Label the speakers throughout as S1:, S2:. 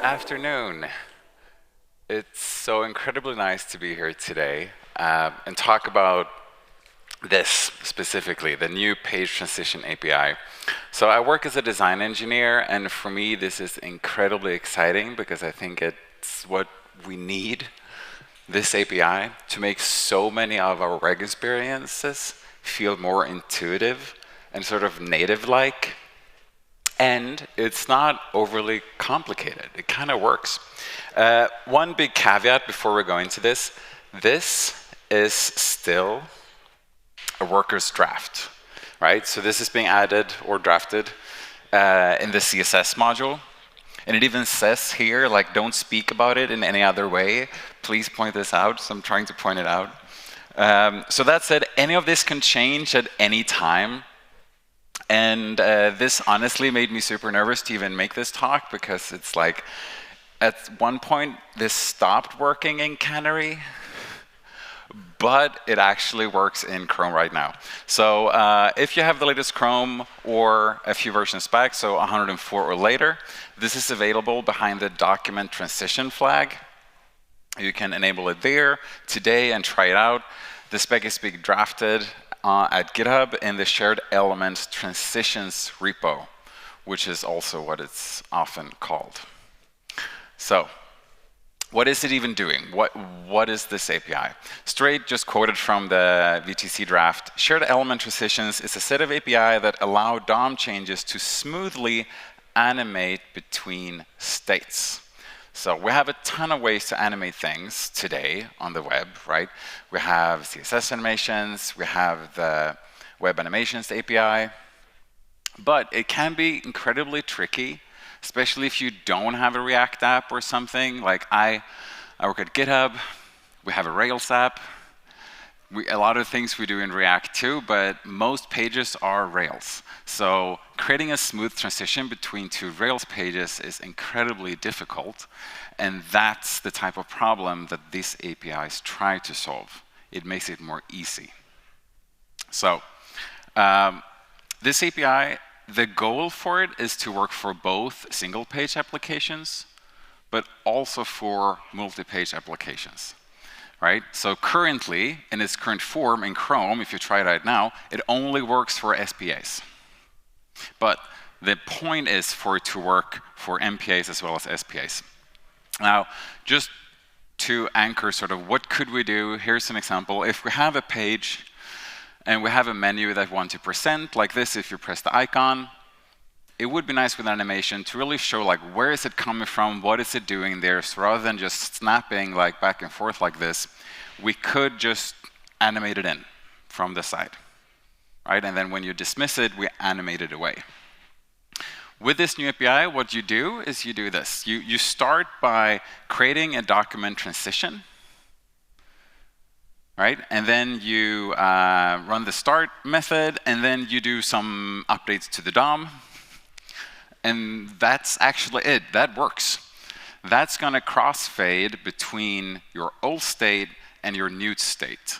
S1: Afternoon. It's so incredibly nice to be here today and talk about this specifically, the new page transition API. So I work as a design engineer, and for me this is incredibly exciting because I think it's what we need, this API, to make so many of our web experiences feel more intuitive and sort of native-like. And it's not overly complicated. It kind of works. One big caveat before we go into this is still a worker's draft, right? So this is being added or drafted in the CSS module. And it even says here, like, don't speak about it in any other way. Please point this out. So I'm trying to point it out. So that said, any of this can change at any time. And this honestly made me super nervous to even make this talk because it's like, at one point, this stopped working in Canary, but it actually works in Chrome right now. So if you have the latest Chrome or a few versions back, so 104 or later, this is available behind the document transition flag. You can enable it there today and try it out. The spec is being drafted at GitHub in the shared elements transitions repo, which is also what it's often called. So what is it even doing? What is this API? Straight just quoted from the VTC draft. Shared element transitions is a set of API that allow DOM changes to smoothly animate between states. So we have a ton of ways to animate things today on the web, right? We have CSS animations, we have the Web Animations API, but it can be incredibly tricky, especially if you don't have a React app or something. Like I work at GitHub, we have a Rails app, a lot of things we do in React too, but most pages are Rails. So creating a smooth transition between two Rails pages is incredibly difficult, and that's the type of problem that these APIs try to solve. It makes it more easy. So this API, the goal for it is to work for both single-page applications, but also for multi-page applications. Right? So currently, in its current form in Chrome, if you try it right now, it only works for SPAs. But the point is for it to work for MPAs as well as SPAs. Now, just to anchor sort of what could we do, here's an example. If we have a page and we have a menu that we want to present, like this, if you press the icon, it would be nice with an animation to really show like where is it coming from, what is it doing there. So rather than just snapping like back and forth like this, we could just animate it in from the side, right? And then when you dismiss it, we animate it away. With this new API, what you do is you do this. You start by creating a document transition, right? And then you run the start method, and then you do some updates to the DOM. And that's actually it. That works. That's going to crossfade between your old state and your new state,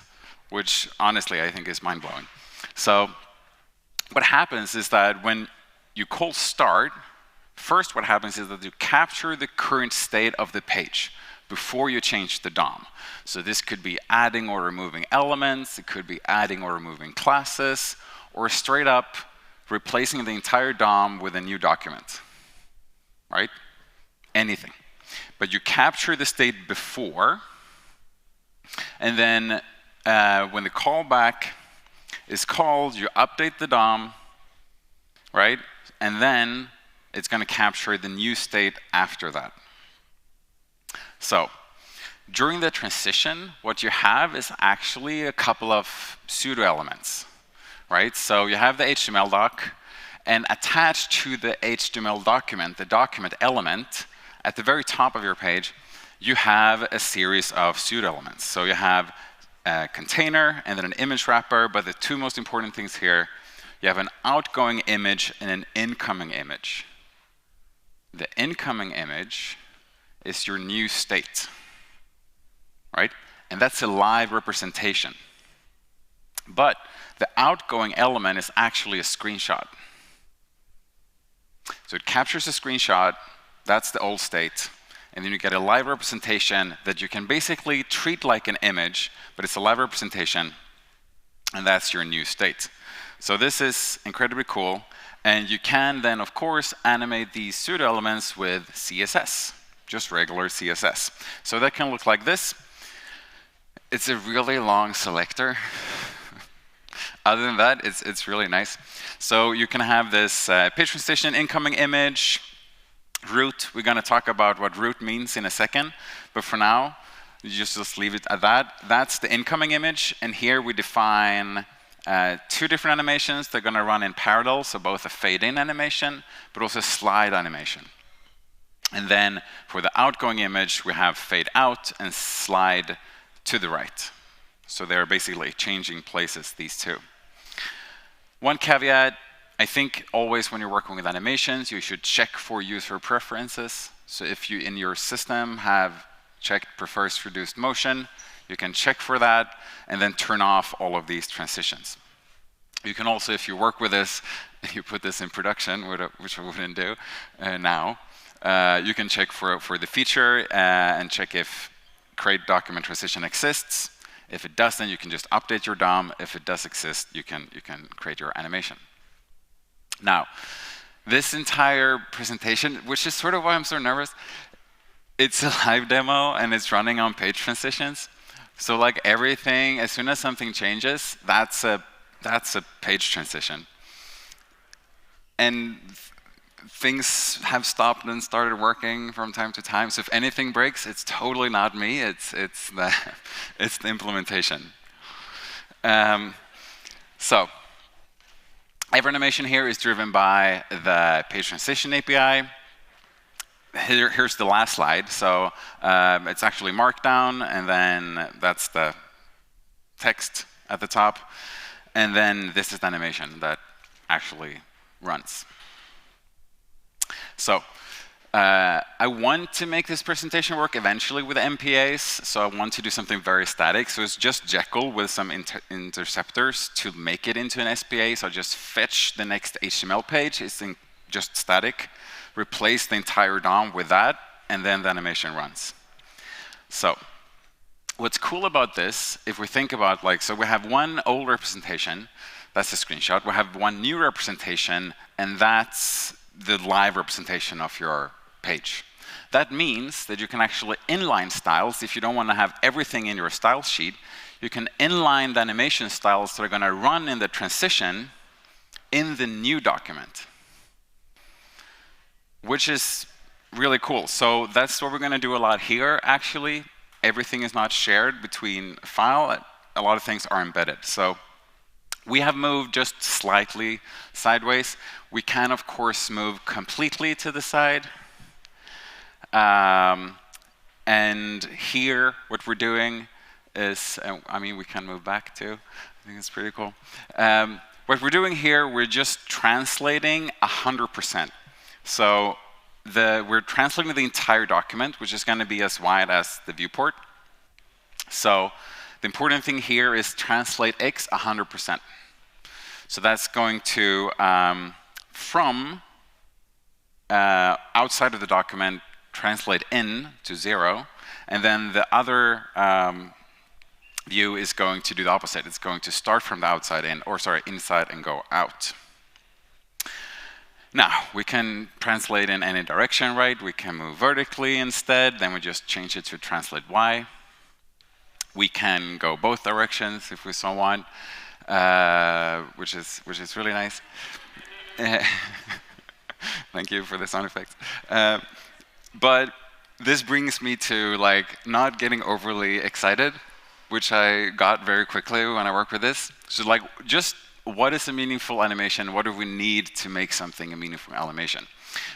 S1: which honestly I think is mind-blowing. So what happens is that when you call start, first what happens is that you capture the current state of the page before you change the DOM. So this could be adding or removing elements, it could be adding or removing classes, or straight up replacing the entire DOM with a new document, right? Anything. But you capture the state before, and then when the callback is called, you update the DOM, right? And then it's going to capture the new state after that. So during the transition, what you have is actually a couple of pseudo elements. Right? So you have the HTML doc, and attached to the HTML document, the document element, at the very top of your page, you have a series of pseudo elements. So you have a container and then an image wrapper, but the two most important things here, you have an outgoing image and an incoming image. The incoming image is your new state, right? And that's a live representation. But the outgoing element is actually a screenshot. So it captures a screenshot, that's the old state, and then you get a live representation that you can basically treat like an image, but it's a live representation, and that's your new state. So this is incredibly cool, and you can then, of course, animate these pseudo elements with CSS, just regular CSS. So that can look like this. It's a really long selector. Other than that, it's really nice. So you can have this page transition, incoming image, root. We're going to talk about what root means in a second. But for now, you just leave it at that. That's the incoming image. And here we define two different animations. They're going to run in parallel, so both a fade-in animation, but also a slide animation. And then for the outgoing image, we have fade out and slide to the right. So they're basically changing places, these two. One caveat, I think always when you're working with animations, you should check for user preferences. So if you in your system have checked prefers reduced motion, you can check for that and then turn off all of these transitions. You can also, if you work with this, you put this in production, which I wouldn't do now, you can check for the feature and check if create document transition exists. If it doesn't, you can just update your DOM. If it does exist, you can create your animation. Now, this entire presentation, which is sort of why I'm so nervous, it's a live demo and it's running on page transitions. So like everything, as soon as something changes, that's a page transition. And things have stopped and started working from time to time. So if anything breaks, it's totally not me. It's the implementation. So every animation here is driven by the page transition API. Here's the last slide. So it's actually Markdown, and then that's the text at the top. And then this is the animation that actually runs. So I want to make this presentation work eventually with MPAs. So I want to do something very static. So it's just Jekyll with some interceptors to make it into an SPA. So I just fetch the next HTML page. It's just static. Replace the entire DOM with that, and then the animation runs. So what's cool about this, if we think about so we have one old representation, that's a screenshot. We have one new representation, and that's the live representation of your page. That means that you can actually inline styles. If you don't want to have everything in your style sheet, you can inline the animation styles that are going to run in the transition in the new document, which is really cool. So that's what we're going to do a lot here, actually. Everything is not shared between a file. A lot of things are embedded. So we have moved just slightly sideways. We can, of course, move completely to the side. And here, what we're doing is, I mean, we can move back too. I think it's pretty cool. What we're doing here, we're just translating 100%. So we're translating the entire document, which is going to be as wide as the viewport. So the important thing here is translate X 100%. So that's going to, from outside of the document, translate in to 0. And then the other view is going to do the opposite. It's going to start from the outside in, or sorry, inside and go out. Now, we can translate in any direction, right? We can move vertically instead. Then we just change it to translate Y. We can go both directions if we so want, which is really nice. Thank you for the sound effects. But this brings me to not getting overly excited, which I got very quickly when I worked with this. So just what is a meaningful animation? What do we need to make something a meaningful animation?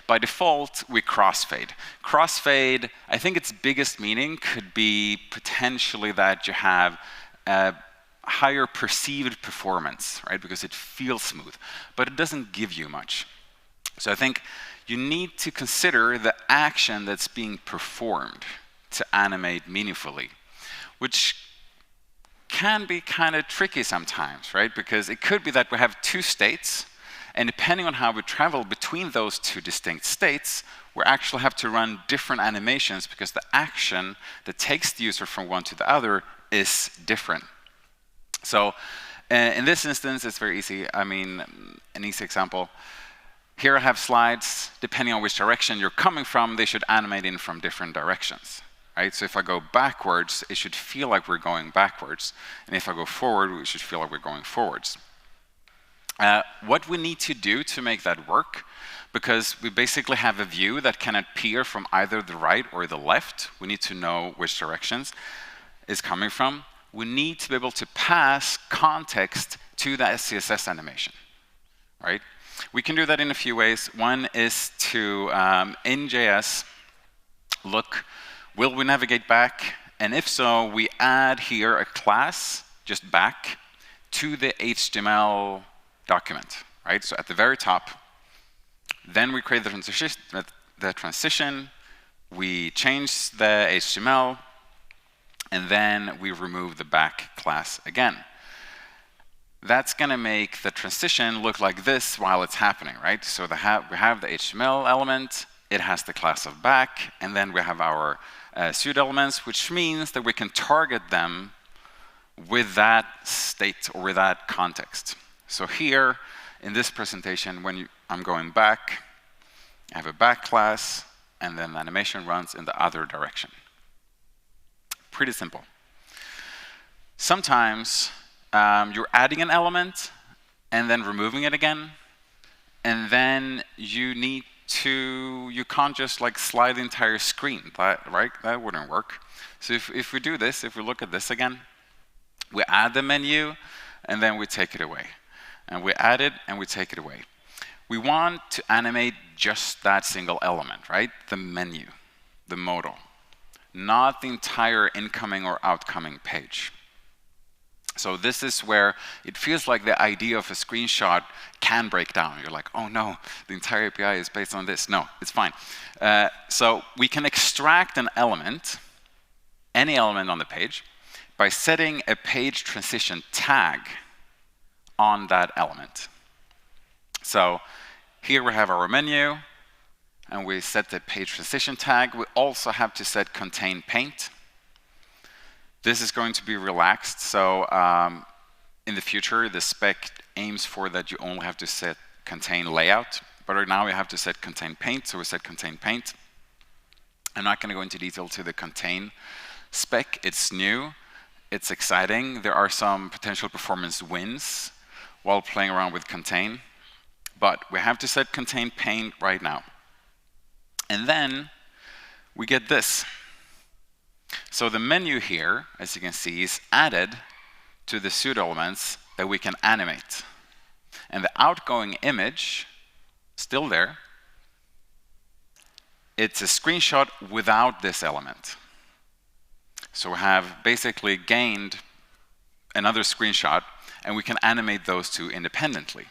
S1: By default, we crossfade. Crossfade, I think its biggest meaning could be potentially that you have higher perceived performance, right? Because it feels smooth, but it doesn't give you much. So I think you need to consider the action that's being performed to animate meaningfully, which can be kind of tricky sometimes, right? Because it could be that we have two states, and depending on how we travel between those two distinct states, we actually have to run different animations because the action that takes the user from one to the other is different. So in this instance, it's very easy. I mean, an easy example. Here I have slides. Depending on which direction you're coming from, they should animate in from different directions. Right? So if I go backwards, it should feel like we're going backwards. And if I go forward, we should feel like we're going forwards. What we need to do to make that work, because we basically have a view that can appear from either the right or the left, we need to know which directions is coming from. We need to be able to pass context to the CSS animation. Right? We can do that in a few ways. One is to, in JS, look, will we navigate back? And if so, we add here a class, just back, to the HTML document, right? So at the very top, then we create the transition, we change the HTML, and then we remove the back class again. That's going to make the transition look like this while it's happening, right? So we have the HTML element, it has the class of back, and then we have our pseudo elements, which means that we can target them with that state or with that context. So here, in this presentation, when I'm going back, I have a back class, and then the animation runs in the other direction. Pretty simple. Sometimes you're adding an element and then removing it again, and then you can't just like slide the entire screen, right? That wouldn't work. So if we do this, if we look at this again, we add the menu, and then we take it away. And we add it, and we take it away. We want to animate just that single element, right? The menu, the modal, not the entire incoming or outgoing page. So this is where it feels like the idea of a screenshot can break down. You're like, oh no, the entire API is based on this. No, it's fine. So we can extract an element, any element on the page, by setting a page transition tag on that element. So here we have our menu, and we set the page transition tag. We also have to set contain paint. This is going to be relaxed, so in the future, the spec aims for that you only have to set contain layout, but right now we have to set contain paint, so we set contain paint. I'm not going to go into detail to the contain spec. It's new, it's exciting. There are some potential performance wins while playing around with contain, but we have to set contain paint right now. And then we get this. So the menu here, as you can see, is added to the pseudo elements that we can animate. And the outgoing image, still there, it's a screenshot without this element. So we have basically gained another screenshot, and we can animate those two independently.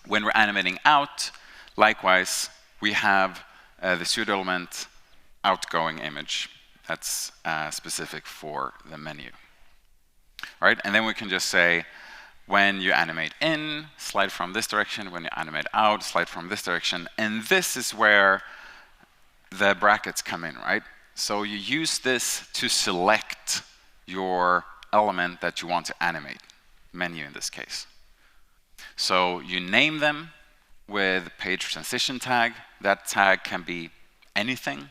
S1: When we're animating out, likewise, we have the pseudo element outgoing image. That's specific for the menu. All right, and then we can just say, when you animate in, slide from this direction. When you animate out, slide from this direction. And this is where the brackets come in, right? So you use this to select your element that you want to animate, menu in this case. So you name them with page transition tag. That tag can be anything.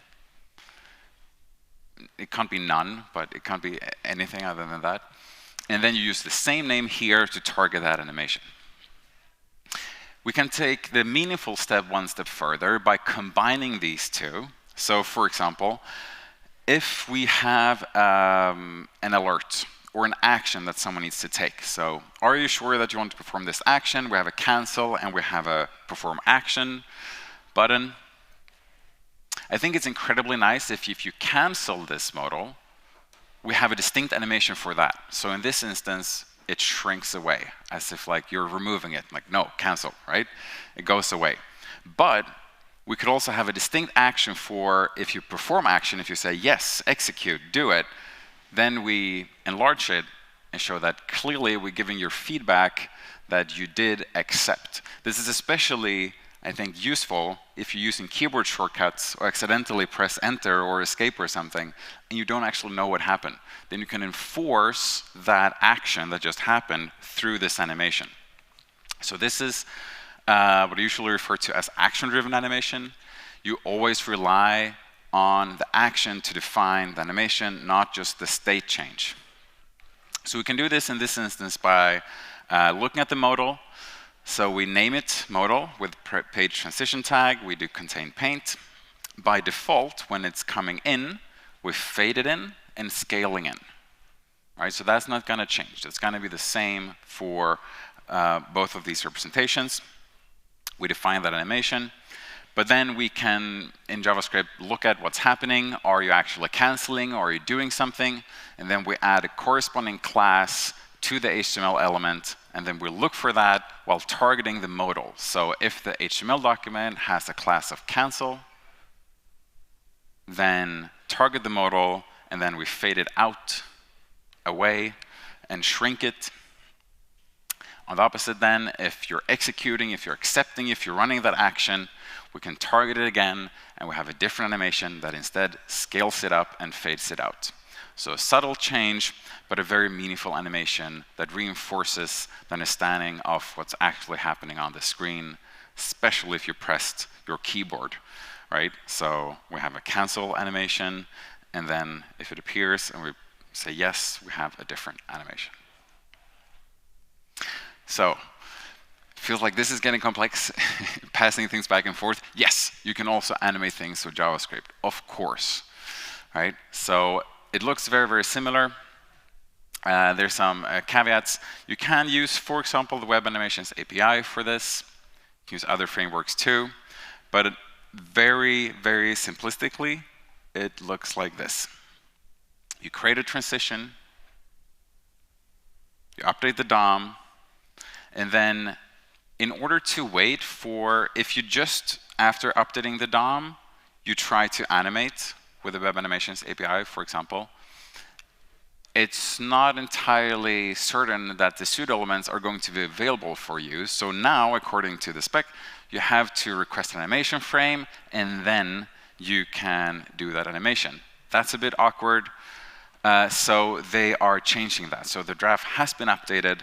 S1: It can't be none, but it can't be anything other than that. And then you use the same name here to target that animation. We can take the meaningful step one step further by combining these two. So for example, if we have an alert or an action that someone needs to take. So are you sure that you want to perform this action? We have a cancel and we have a perform action button. I think it's incredibly nice if you cancel this modal, we have a distinct animation for that. So in this instance, it shrinks away, as if like you're removing it, like no, cancel, right? It goes away. But we could also have a distinct action for if you perform action, if you say yes, execute, do it, then we enlarge it and show that clearly we're giving your feedback that you did accept. This is especially, I think, useful if you're using keyboard shortcuts or accidentally press enter or escape or something, and you don't actually know what happened. Then you can enforce that action that just happened through this animation. So this is what I usually refer to as action-driven animation. You always rely on the action to define the animation, not just the state change. So we can do this in this instance by looking at the modal. So we name it modal with page transition tag. We do contain paint. By default, when it's coming in, we fade it in and scaling in. Right? So that's not going to change. It's going to be the same for both of these representations. We define that animation. But then we can, in JavaScript, look at what's happening. Are you actually canceling? Or are you doing something? And then we add a corresponding class to the HTML element, and then we look for that while targeting the modal. So if the HTML document has a class of cancel, then target the modal, and then we fade it out, away, and shrink it. On the opposite then, if you're executing, if you're accepting, if you're running that action, we can target it again, and we have a different animation that instead scales it up and fades it out. So a subtle change, but a very meaningful animation that reinforces the understanding of what's actually happening on the screen, especially if you pressed your keyboard, right? So we have a cancel animation, and then if it appears and we say yes, we have a different animation. So it feels like this is getting complex, passing things back and forth. Yes, you can also animate things with JavaScript, of course, right? So it looks very, very similar. There's some caveats. You can use, for example, the Web Animations API for this. You can use other frameworks too. But very, very simplistically, it looks like this. You create a transition. You update the DOM. And then in order to wait for, if you just, after updating the DOM, you try to animate with the Web Animations API, for example, it's not entirely certain that the pseudo elements are going to be available for you. So now, according to the spec, you have to request an animation frame, and then you can do that animation. That's a bit awkward. So they are changing that. So the draft has been updated,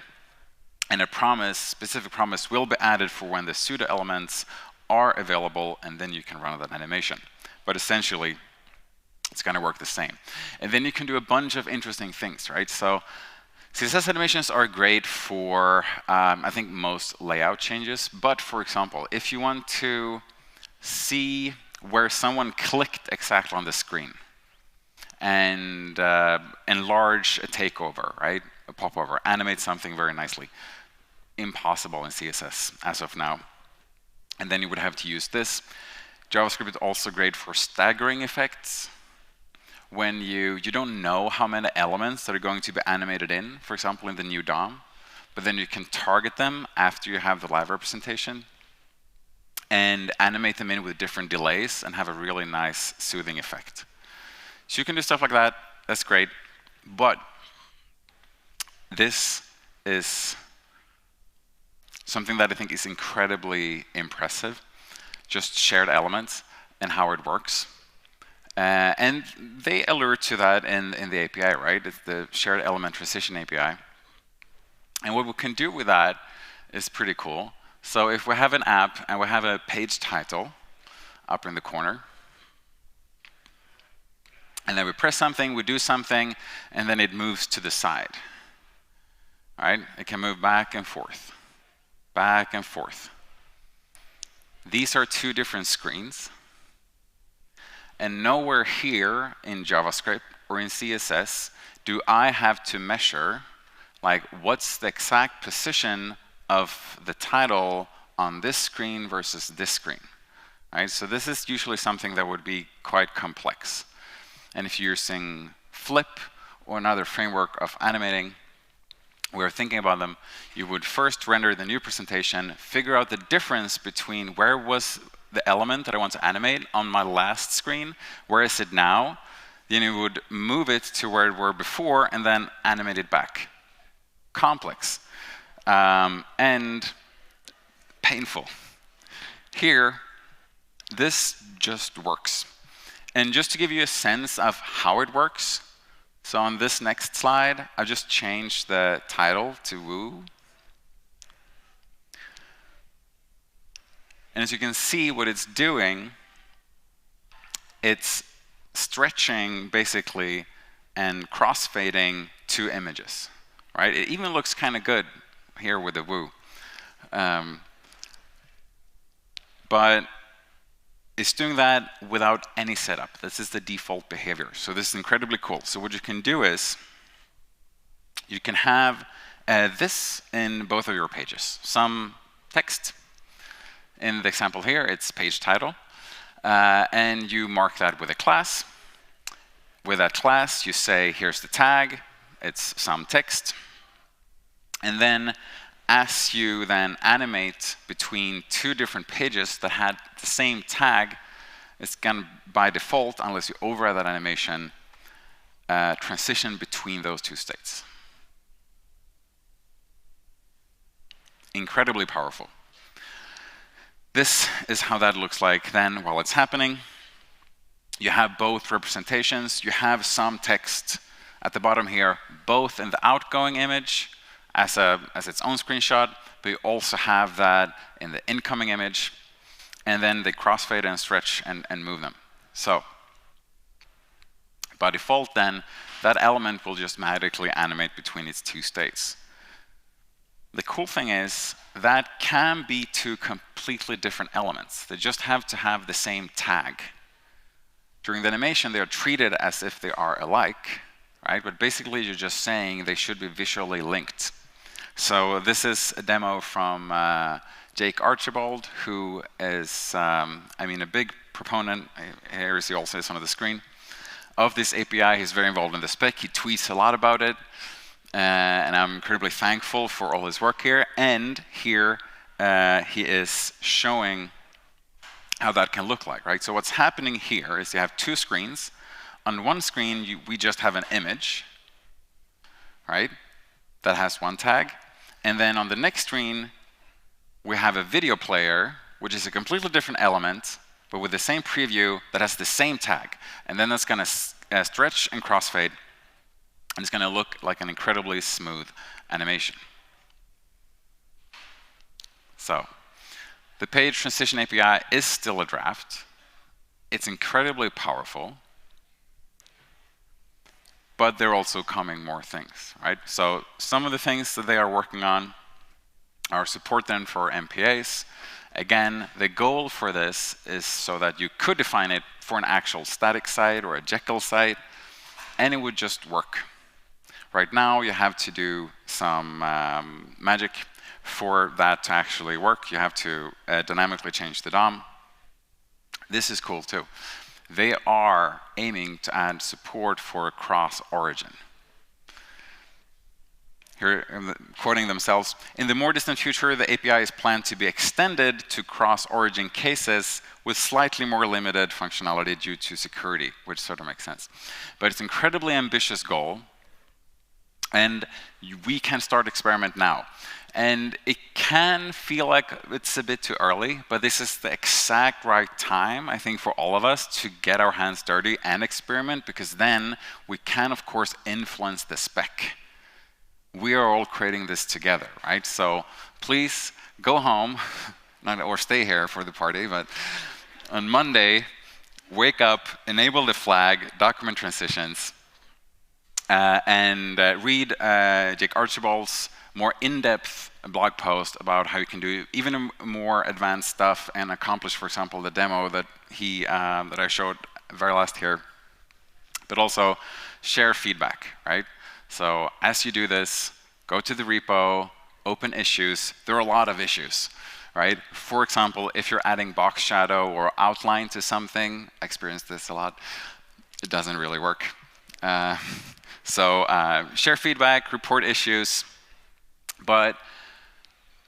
S1: and a promise, specific promise, will be added for when the pseudo elements are available, and then you can run that animation. But essentially, it's going to work the same. And then you can do a bunch of interesting things, right? So CSS animations are great for, I think, most layout changes. But for example, if you want to see where someone clicked exactly on the screen and enlarge a takeover, right? A popover, animate something very nicely. Impossible in CSS as of now. And then you would have to use this. JavaScript is also great for staggering effects. When you don't know how many elements that are going to be animated in, for example, in the new DOM, but then you can target them after you have the live representation and animate them in with different delays and have a really nice soothing effect. So you can do stuff like that. That's great. But this is something that I think is incredibly impressive, just shared elements and how it works. And they allude to that in the API, right? It's the shared element transition API. And what we can do with that is pretty cool. So if we have an app and we have a page title up in the corner, and then we press something, we do something, and then it moves to the side. All right? It can move back and forth, back and forth. These are two different screens. And nowhere here in JavaScript or in CSS do I have to measure, like, what's the exact position of the title on this screen versus this screen. Right? So this is usually something that would be quite complex. And if you're using flip or another framework of animating, we were thinking about them, you would first render the new presentation, figure out the difference between where was the element that I want to animate on my last screen, where is it now, then you would move it to where it were before and then animate it back. Complex and painful. Here, this just works. And just to give you a sense of how it works, so on this next slide, I've just changed the title to Woo. And as you can see what it's doing, it's stretching basically and crossfading two images, right? It even looks kind of good here with the Woo. But it's doing that without any setup. This is the default behavior. So this is incredibly cool. So what you can do is you can have this in both of your pages. Some text. In the example here, it's page title. And you mark that with a class. With that class, you say, here's the tag. It's some text. And then as you then animate between two different pages that had the same tag, it's going to, by default, unless you override that animation, transition between those two states. Incredibly powerful. This is how that looks like then while it's happening. You have both representations. You have some text at the bottom here, both in the outgoing image as its own screenshot, but you also have that in the incoming image, and then they crossfade and stretch and move them. So by default then, that element will just magically animate between its two states. The cool thing is that can be two completely different elements. They just have to have the same tag. During the animation, they are treated as if they are alike, right? But basically, you're just saying they should be visually linked. So this is a demo from Jake Archibald, who is, a big proponent, here is he also is on the screen, of this API. He's very involved in the spec. He tweets a lot about it. And I'm incredibly thankful for all his work here. And here he is showing how that can look like, right? So what's happening here is you have two screens. On one screen, we just have an image, right? That has one tag. And then on the next screen, we have a video player, which is a completely different element, but with the same preview that has the same tag. And then that's going to stretch and crossfade. And it's going to look like an incredibly smooth animation. So the page transition API is still a draft. It's incredibly powerful. But they're also coming more things, right? So some of the things that they are working on are support then for MPAs. Again, the goal for this is so that you could define it for an actual static site or a Jekyll site, and it would just work. Right now, you have to do some magic for that to actually work. You have to dynamically change the DOM. This is cool too. They are aiming to add support for cross-origin. Here, quoting themselves, in the more distant future, the API is planned to be extended to cross-origin cases with slightly more limited functionality due to security, which sort of makes sense. But it's an incredibly ambitious goal. And we can start experiment now. And it can feel like it's a bit too early, but this is the exact right time, I think, for all of us to get our hands dirty and experiment, because then we can, of course, influence the spec. We are all creating this together, right? So please go home, or stay here for the party, but on Monday, wake up, enable the flag, document transitions, and read Jake Archibald's more in-depth blog post about how you can do even more advanced stuff and accomplish, for example, the demo that that I showed very last here. But also share feedback, right? So as you do this, go to the repo, open issues. There are a lot of issues, right? For example, if you're adding box shadow or outline to something, I experienced this a lot. It doesn't really work. So share feedback, report issues, but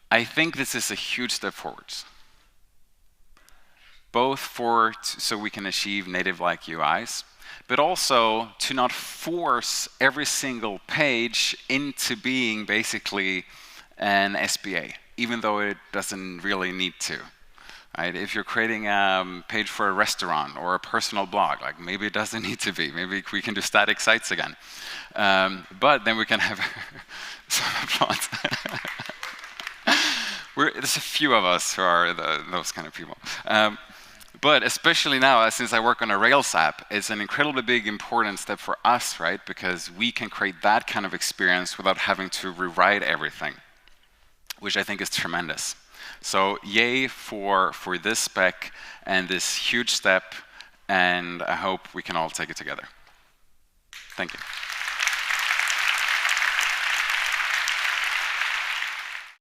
S1: I think this is a huge step forward. Both so we can achieve native-like UIs, but also to not force every single page into being basically an SPA, even though it doesn't really need to. Right? If you're creating a page for a restaurant or a personal blog, like maybe it doesn't need to be. Maybe we can do static sites again. But then we can have some applause. There's a few of us who are those kind of people. But especially now, since I work on a Rails app, it's an incredibly big, important step for us, right? Because we can create that kind of experience without having to rewrite everything, which I think is tremendous. So yay for this spec and this huge step, and I hope we can all take it together. Thank you.